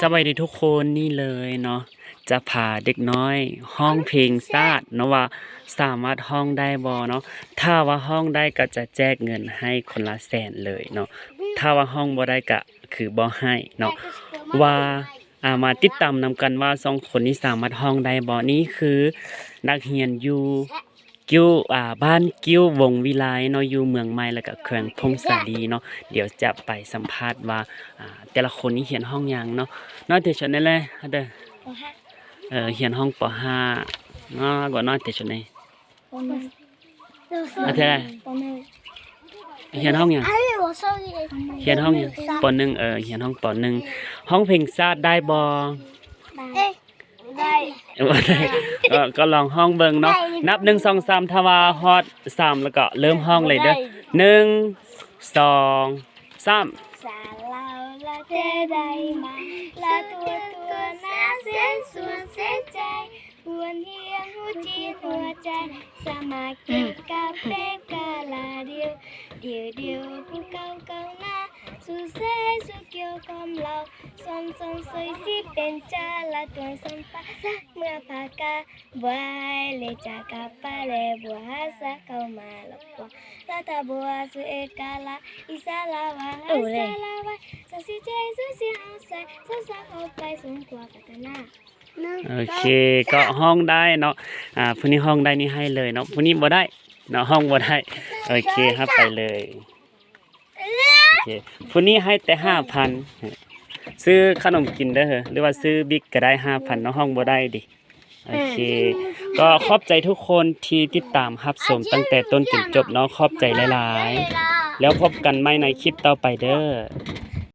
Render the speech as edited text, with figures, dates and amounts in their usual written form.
สวัสดีทุกคนนี่เลยเนาะจะพาเด็กน้อยห้องเพลงชาติเนาะว่าสามารถห้องได้บ่เนาะถ้าว่าห้องได้ก็จะแจกเงินให้คนละแสนเลยเนาะถ้าว่าห้องบ่ได้ก็คือบ่ให้เนาะว่ามาติดตามนำกันว่าสองคนนี้สามารถห้องได้บ่นี่คือนักเรียนอยู่กิ้วบ้านกิ้ววงวิไลเนาะอยู่เมืองใหม่แล้วก็แขวงพงศาลีเนาะเดี๋ยวจะไปสัมภาษณ์ว่าแต่ละคนนี่เรียนห้องหยังเนาะเดี๋ยวฉันนั่นแหละเด้อเรียนห้องป .5 เนาะก็เนาะเดี๋ยวฉันนี่เท่าไหร่เรียนห้องหยังเรียนห้องหยังป .1 เรียนห้องป .1 ห้องเพลงชาติได้บ่บ่ได้ก็ลองห้องเบิ่งเนาะนับ1 2 3ถ้าว่าฮอด3แล้วก็เริ่มห้องเลยเด้อ1 2 3สาเราละเธอได้มาละตัวน่าเสียส่วนเสียใจหวนเฮียหัวจีหัวใจสมาเก็บกับเป๊กกาลาเดียวผู้เก่าหน้าสู่เสสู่เกี่ยวกับเราซ้อนสวยสิเป็นจ้าละตัวสัมปะเมื่อพากาไว้เลยจากกับไปเลยบัวสะเข้ามาหลอกละตาบัวสุเอกาลาอิสาลาวาสสิใจสุสิเอาใส่สาวเข้าไปสูงกว่ากัตนาโอเคก็ห้องได้เนาะผู้นี้ห้องได้นี่ให้เลยเนาะผู้นี้บ่ได้เนาะห้องบ่ได้โอเคครับไปเลยโอเคผู้นี้ให้แต่ 5,000 ซื้อขนมกินเด้อหรือว่าซื้อบิ๊กก็ได้ 5,000 เนาะห้องบ่ได้ดิโอเคก็ขอบใจทุกคนที่ติดตามรับชมตั้งแต่ต้นจนจบเนาะขอบใจหลายๆแล้วพบกันใหม่ในคลิปต่อไปเด้อ